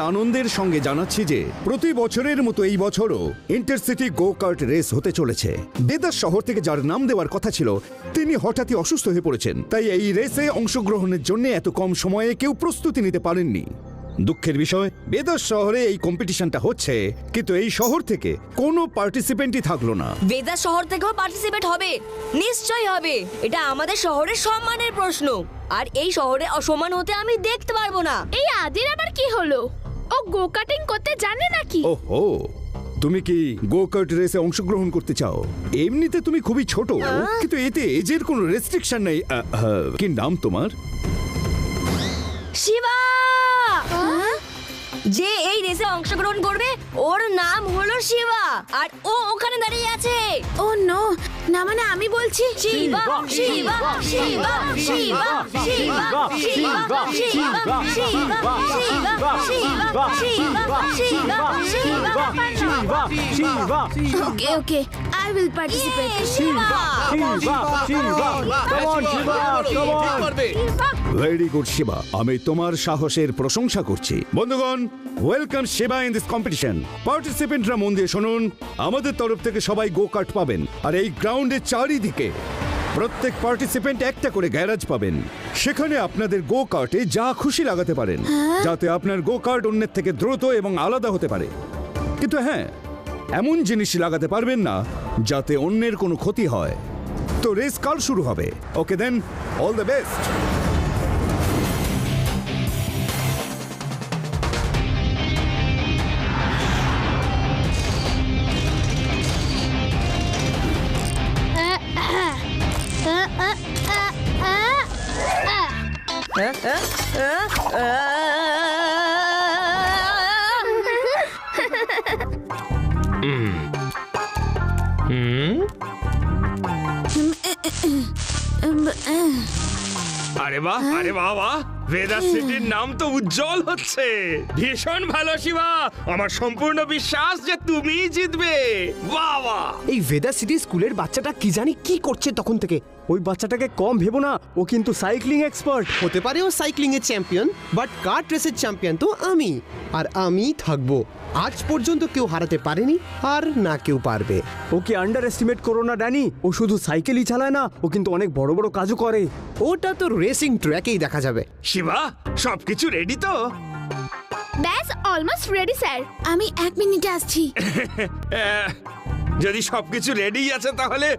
আনন্দের সঙ্গে জানাচ্ছি যে প্রতি বছরের মতো এই বছরও ইন্টারসিটি গো কার্ট রেস হতে চলেছে। বেদাস শহর থেকে যার নাম দেওয়ার কথা ছিল তিনি হঠাৎই অসুস্থ হয়ে পড়েছেন, তাই এই রেসে অংশগ্রহণের জন্য এত কম সময়ে কেউ প্রস্তুতি নিতে পারেননি। দুঃখের বিষয়, বেদাস শহরে এই কম্পিটিশনটা হচ্ছে, কিন্তু এই শহর থেকে কোনো পার্টিসিপেন্টই থাকলো না। বেদাস শহর থেকেও পার্টিসিপেট হবে, নিশ্চয়ই হবে। এটা আমাদের শহরের সম্মানের প্রশ্ন, আর এই শহরে অসম্মান হতে আমি দেখতে পারবো না। এই আদির আবার কি হলো? ও গো কাটিং করতে জানে নাকি? ওহো, তুমি কি গো কার্ট রেসে অংশগ্রহণ করতে চাও? এমনিতে তুমি খুবই ছোট, কিন্তু এতে এজের কোনো রেস্ট্রিকশন নেই। কি নাম তোমার? শিবা! যে এই রেসে অংশগ্রহণ করবে ওর নাম হলো শিবা, আর ও ওখানে দাঁড়িয়ে আছে। ও নো, না মানে আমি বলছি Shiva Shiva Shiva Shiva Shiva Shiva Shiva Shiva Shiva Shiva Shiva Shiva. Okay okay, I will participate. Shiva very good Shiva, আমি তোমার সাহসের প্রশংসা করছি। বন্ধুগণ, welcome Shiva in this competition. পার্টিসিপেন্টরা মন দিয়ে শুনুন, আমাদের তরফ থেকে সবাই গো কার্ট পাবেন, আর এই গ্রাউন্ডের চারিদিকে প্রত্যেক পার্টিসিপেন্ট একটা করে গ্যারাজ পাবেন। সেখানে আপনাদের গো কার্টে যা খুশি লাগাতে পারেন, যাতে আপনার গো কার্ট অন্যের থেকে দ্রুত এবং আলাদা হতে পারে। কিন্তু হ্যাঁ, এমন জিনিস লাগাতে পারবেন না যাতে অন্যের কোনো ক্ষতি হয়। তো রেস কাল শুরু হবে। ওকে দেন, অল দ্য বেস্ট। আরে বাহ, আরে বাহ বাহ, বেদাস সিটির নাম তো উজ্জ্বল হচ্ছে। ভীষণ ভালো শিবা, আমার সম্পূর্ণ বিশ্বাস যে তুমিই জিতবে। বাহ বাহ। এই ভেদা সিটি স্কুলের বাচ্চাটা কি জানি কি করছে তখন থেকে। ওই বাচ্চাটাকে কম ভেবো না, ও কিন্তু সাইক্লিং এক্সপার্ট। হতে পারে ও সাইক্লিং এর চ্যাম্পিয়ন, বাট কার্ট রেসের চ্যাম্পিয়ন তো আমি, আর আমি থাকবো। আজ পর্যন্ত কেউ হারাতে পারেনি, আর না কেউ পারবে। ওকে আন্ডার এস্টিমেট করো না ড্যানি, ও শুধু সাইকেলই চালায় না, ও কিন্তু অনেক বড় বড় কাজও করে। ওটা তো রেসিং ট্র্যাকেই দেখা যাবে। শিবা, সবকিছু রেডি তো? ব্যাস অলমোস্ট রেডি স্যার, আমি 1 মিনিটে আসছি। যদি সবকিছু রেডি আছে তাহলে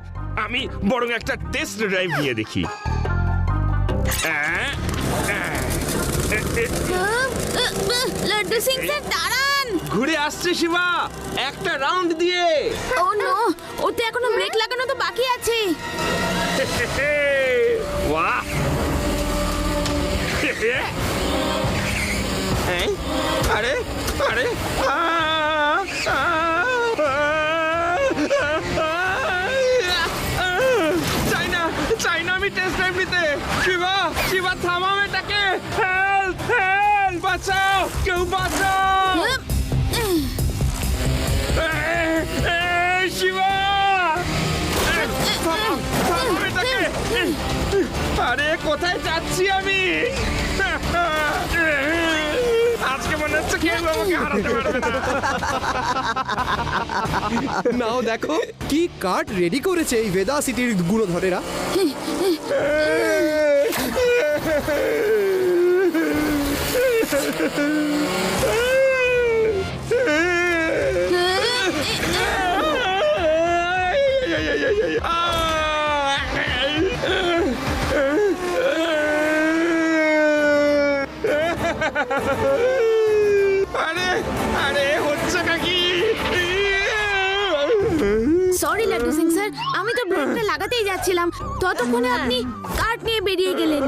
আমি বরং একটা টেস্ট ড্রাইভ দিয়ে দেখি। লাড্ডু সিং স্যার দাঁড়ান। ঘুরে আসছে শিবা, একটা রাউন্ড দিয়ে। ও নো, ওতে এখনো ব্রেক লাগানো তো বাকি আছে। বাহ। আরে আরে চাই না, চাই না আমি টেস্ট ড্রাইভ নিতে। শিবা, শিবা থামাও এটাকে। হেল্প, হেল্প, বাঁচাও, কেউ বাঁচাও। শিবা, থামাও, থামাও এটাকে। আরে কোথায় যাচ্ছি আমি? আজকে মনে হচ্ছে কেউ আমাকে হারাতে পারবে না। নাও দেখো কি কার্ট রেডি করেছে এই ভেদা সিটির গুণধরেরা। আরে আরে হচ্ছে নাকি? সরি লাড্ডু সিং স্যার, আমি তো ব্রেকটা লাগাতেই যাচ্ছিলাম, ততক্ষণে আপনি কার্ট নিয়ে বেরিয়ে গেলেন।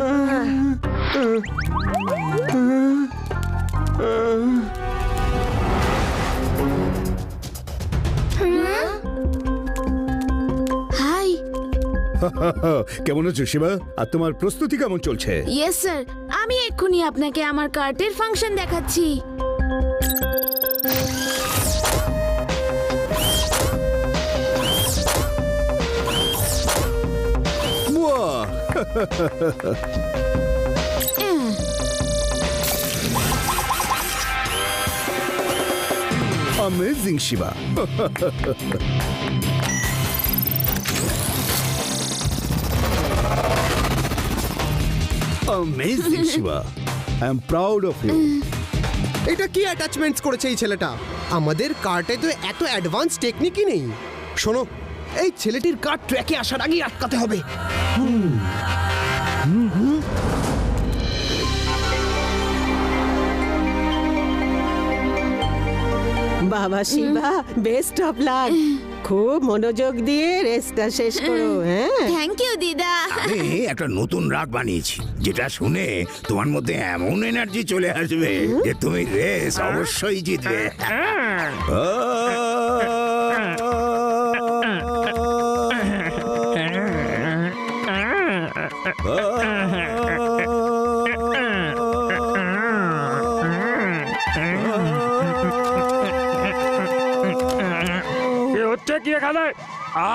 হাই। কেমন আছো শিবা? আর তোমার প্রস্তুতি কেমন চলছে? ইয়েস স্যার, আমি এক্ষুনি আপনাকে আমার কার্টের ফাংশন দেখাচ্ছি। Amazing Shiva. Amazing Shiva, I am proud of you. এটা কি অ্যাটাচমেন্টস করেছে এই ছেলেটা? আমাদের কার্টে তো এত অ্যাডভান্স টেকনিকই নেই। শোনো, এই ছেলেটির কার্ট ট্র্যাকে আসার আগেই আটকাতে হবে। বাবা শিবা, বেস্ট অফ লাক। খুব মনোযোগ দিয়ে রেসটা শেষ করো। হ্যাঁ, থ্যাংক ইউ দিদা। আমি একটা নতুন রাগ বানিয়েছি, যেটা শুনে তোমার মধ্যে এমন এনার্জি চলে আসবে যে তুমি রেস অবশ্যই জিতবে। কি হচ্ছে কি এখানে?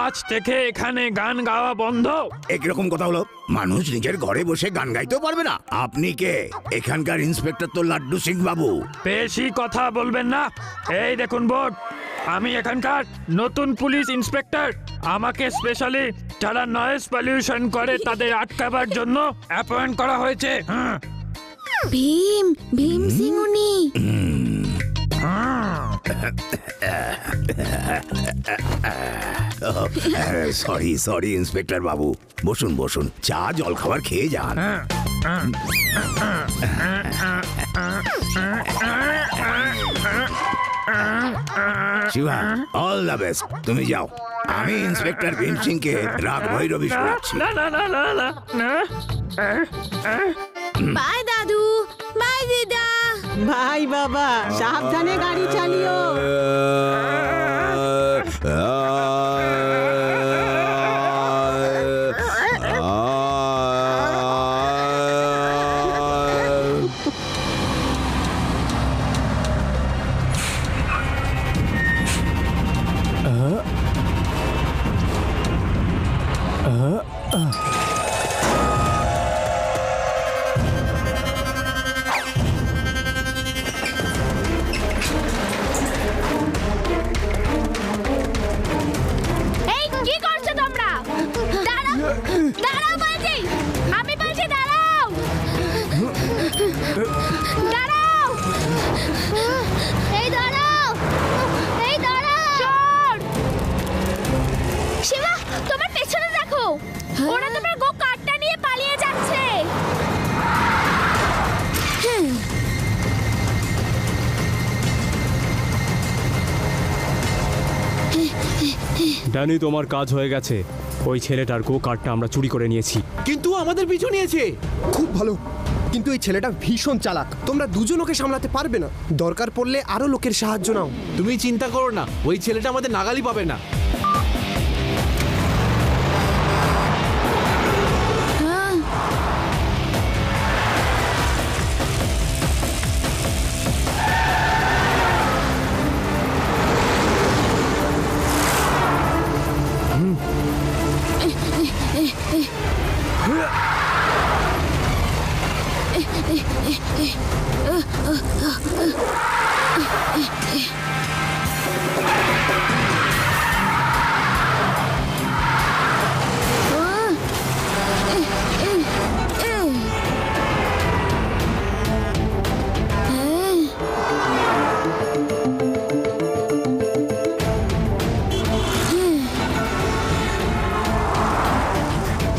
আজ থেকে এখানে গান গাওয়া বন্ধ। একরকম কথা হলো, মানুষ নিজের ঘরে বসে গান গাইতেও পারবে না? আপনি কে? এখানকার ইন্সপেক্টর তো লাড্ডু সিং বাবু। বেশি কথা বলবেন না। এই দেখুন বোর্ড, আমি এখানকার নতুন পুলিশ ইন্সপেক্টর। আমাকে স্পেশালি যারা নয়েজ পলিউশন করে তাদের আটকাবার জন্য অ্যাপয়েন্ট করা হয়েছে। ভীম সিং উনি। সরি ইন্সপেক্টর বাবু, বসুন বসুন, চা জল খাবার খেয়ে যান। Shiva, all the best. তুমি যাও, আমি ইন্সপেক্টর ভীম সিংকে রাগ ভৈরবী শোনাচ্ছি। না না না না না না। বাই দাদু, বাই দিদা। ভাই বাবা, সাবধানে গাড়ি চালিও। এই কি করছো তোমরা? দাঁড়াও, দাঁড়াও বলছি। আমি বলছি দাঁড়াও। দাঁড়াও। এই দাঁড়াও, এই দাঁড়াও। চোর! শিবা, তোমার পেছনে দেখো। ওরা তোমার গো কার্ডটা নিয়ে পালিয়ে যাচ্ছে। ড্যানি, তোমার কাজ হয়ে গেছে। ওই ছেলেটার গো কার্ডটা আমরা চুরি করে নিয়েছি। কিন্তু আমাদের পিছু নিয়েছে। খুব ভালো, কিন্তু এই ছেলেটা ভীষণ চালাক। তোমরা দুজন ওকে সামলাতে পারবে না। দরকার পড়লে আরো লোকের সাহায্য নাও। তুমি চিন্তা করো না, ওই ছেলেটা আমাদের নাগালই পাবে না।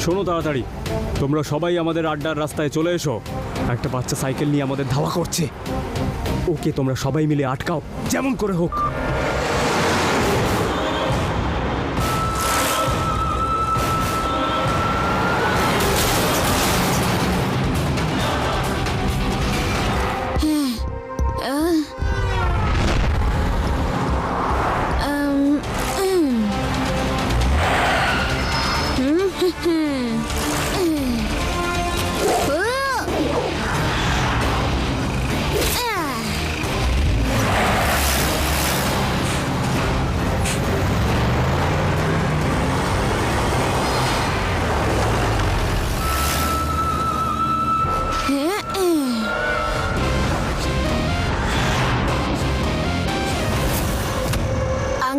শোনো তাড়াতাড়ি, তোমরা সবাই আমাদের আড্ডার রাস্তায় চলে এসো। একটা বাচ্চা সাইকেল নিয়ে আমাদের ধাওয়া করছে। ওকে তোমরা সবাই মিলে আটকাও, যেমন করে হোক।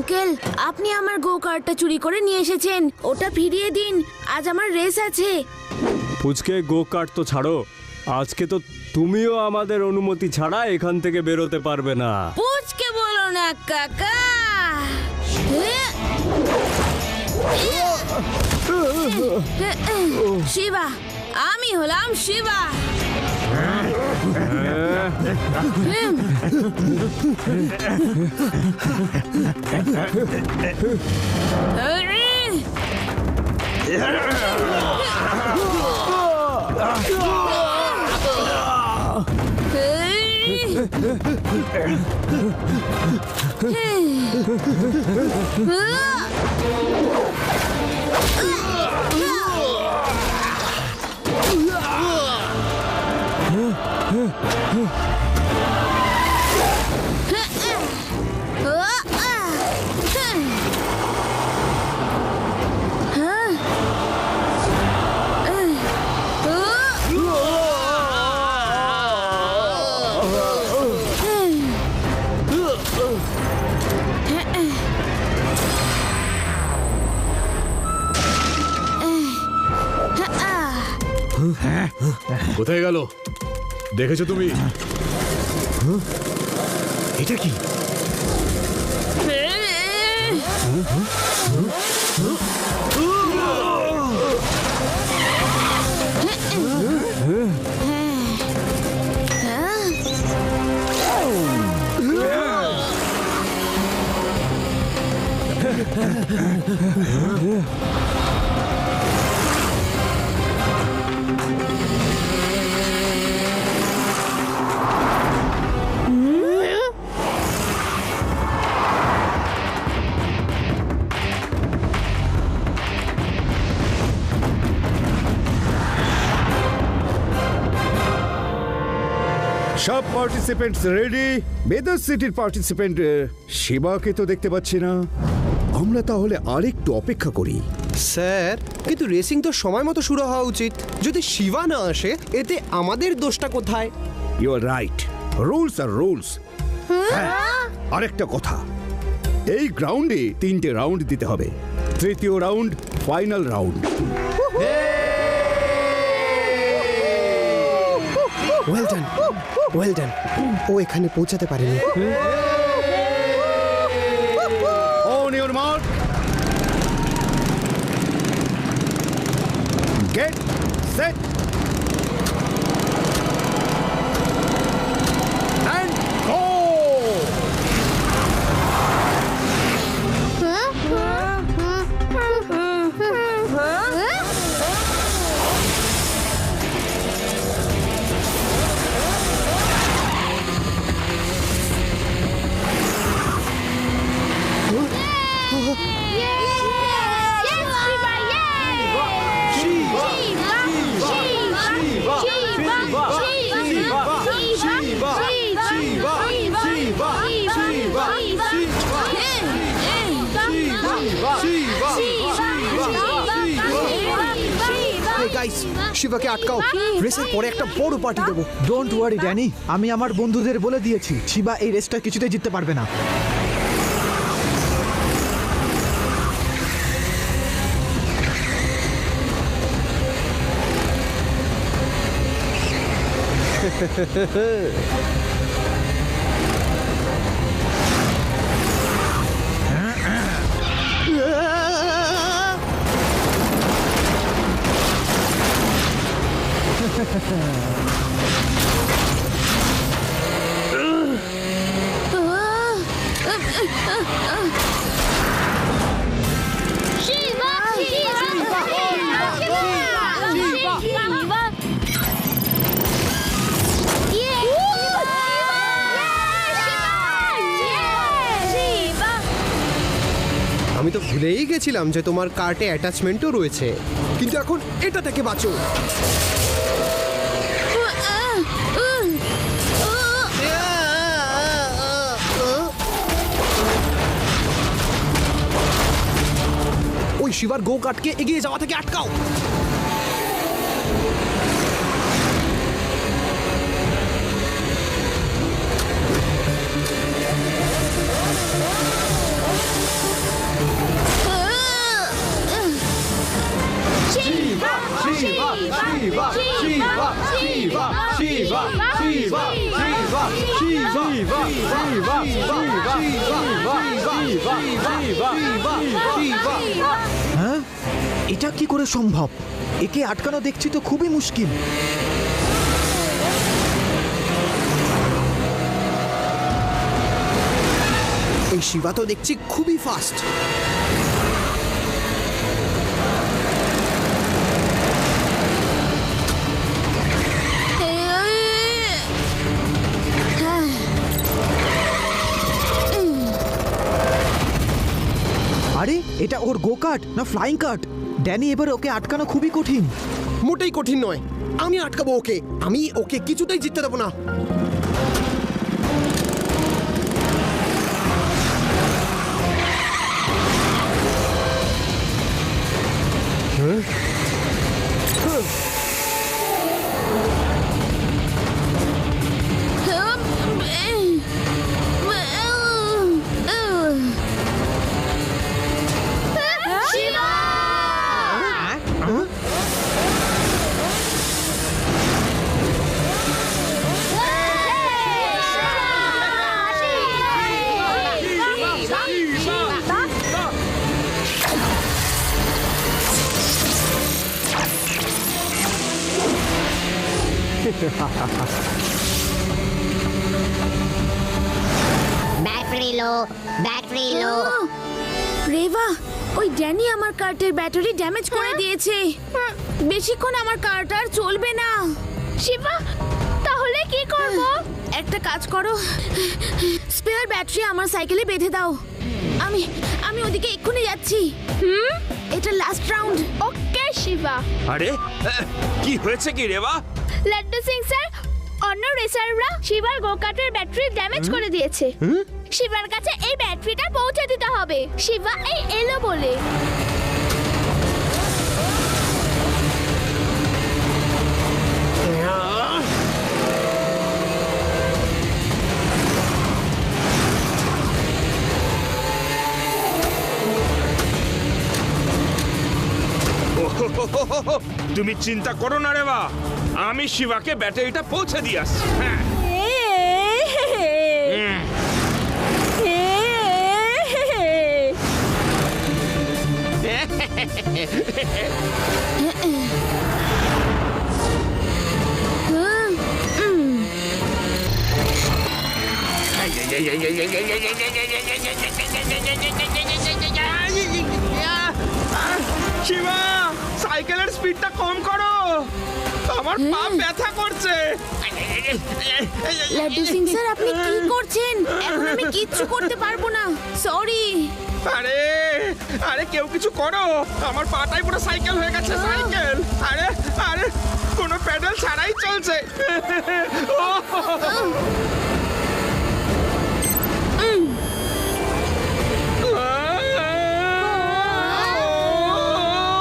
আঙ্কেল আপনি আমার গো কার্টটা চুরি করে নিয়ে এসেছেন, ওটা ফিরিয়ে দিন, আজ আমার রেস আছে। পুচকে গো কার্ট তো ছাড়ো, আজকে তো তুমিও আমাদের অনুমতি ছাড়া এখান থেকে বেরোতে পারবে না। পুচকে বলো না কাকা। শিবা, আমি হলাম শিবা। কোথায় গেল দেখেছো তুমি? এটা কি? সব পার্টিসিপেন্টস রেডি? বেদার সিটির পার্টিসিপেন্ট শিবাকে তো দেখতে পাচ্ছি না, আমরা তাহলে আরেকটু অপেক্ষা করি। স্যার কিন্তু রেসিং তো সময় মতো শুরু হওয়া উচিত, যদি শিবা না আসে এতে আমাদের দোষটা কোথায়? You are right, rules are rules. আরেকটা কথা, এই গ্রাউন্ডে 3টে রাউন্ড দিতে হবে, তৃতীয় round final round. Well done, well done. ও এখানে পৌঁছাতে পারেনি। On your mark. Get set. And go. শিবাকে আটকাও, রেসের পরে একটা বড় পার্টি দেবো। ডোন্ট ওয়ারি ড্যানি, আমি আমার বন্ধুদের বলে দিয়েছি শিবা এই রেসটা কিছুতেই জিততে পারবে না। আমি তো ভুলেই গেছিলাম যে তোমার কার্টে অ্যাটাচমেন্টও রয়েছে, কিন্তু এখন এটা থেকে বাঁচো। ওই শিবার গো কার্টকে এগিয়ে যাওয়া থেকে আটকাও। হ্যাঁ, এটা কি করে সম্ভব? একে আটকানো দেখছি তো খুবই মুশকিল। এই শিবা তো দেখছি খুবই ফাস্ট। আরে এটা ওর গো কার্ট না ফ্লাইং কার্ট? ড্যানি, এবার ওকে আটকানো খুবই কঠিন। মোটেই কঠিন নয়, আমি আটকাবো ওকে। আমি ওকে কিছুতেই জিততে দেবো না। ব্যাটারি লো, ব্যাটারি লো। রেভা, ওই ড্যানি আমার কার্টের ব্যাটারি ড্যামেজ করে দিয়েছে। বেশিক্ষণ আমার কার্ট আর চলবে না। শিবা, তাহলে কি করব? একটা কাজ করো, স্পেয়ার ব্যাটারি আমার সাইকেলে বেঁধে দাও। আমি ওদিকে এক্ষুনি যাচ্ছি। এটা লাস্ট রাউন্ড। ওকে শিবা। আরে কি হয়েছে কি রেবা? লাড্ডু সিং স্যার, অন্য রেসাররা শিবার গোকার্টের ব্যাটারি ড্যামেজ করে দিয়েছে। শিবার কাছে এই ব্যাটারিটা পৌঁছে দিতে হবে। শিবা এই এলো বলে। তুমি চিন্তা করো না রেবা, আমি শিবাকে ব্যাটারিটা পৌঁছে দিয়ে আসছি। হ্যাঁ শিবা, সাইকেলের স্পিডটা কম করো, আমার পা ব্যথা করছে। লাড্ডু সিং স্যার, আপনি কি করছেন? এখন আমি কিচ্ছু করতে পারবো না, সরি। আরে আরে কেউ কিছু করো, আমার পাটাই পুরো সাইকেল হয়ে গেছে। সাইকেল আরে আরে কোনো প্যাডেল ছাড়াই চলছে।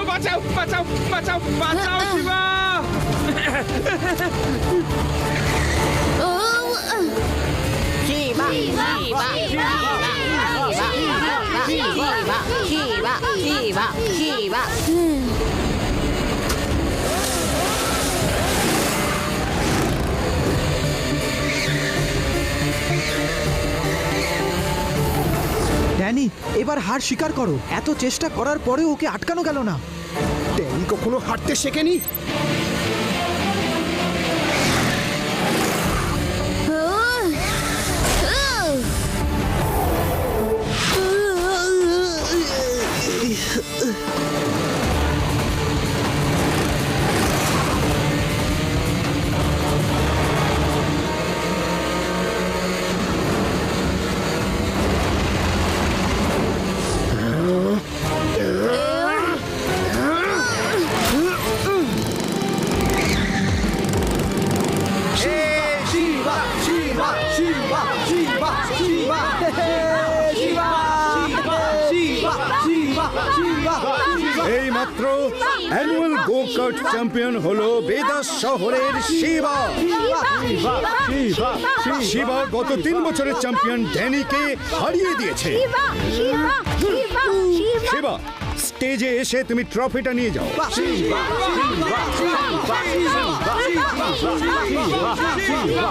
বাঁচাও বাঁচাও বাঁচাও বাঁচাও শিবা। শিবা, শিবা, শিবা, শিবা, শিবা, শিবা, শিবা। ড্যানি, এবার হার স্বীকার করো। এত চেষ্টা করার পরেও ওকে আটকানো গেল না। ড্যানি কখনো হাঁটতে শেখেনি। এই মাত্র অ্যানুয়াল গো কার্ট চ্যাম্পিয়ন হলো বেদাস শহরের শিবা। শিবা গত 3 বছরের চ্যাম্পিয়ন ড্যানিকে হারিয়ে দিয়েছে। শিবা, স্টেজে এসে তুমি ট্রফিটা নিয়ে যাও। শিবা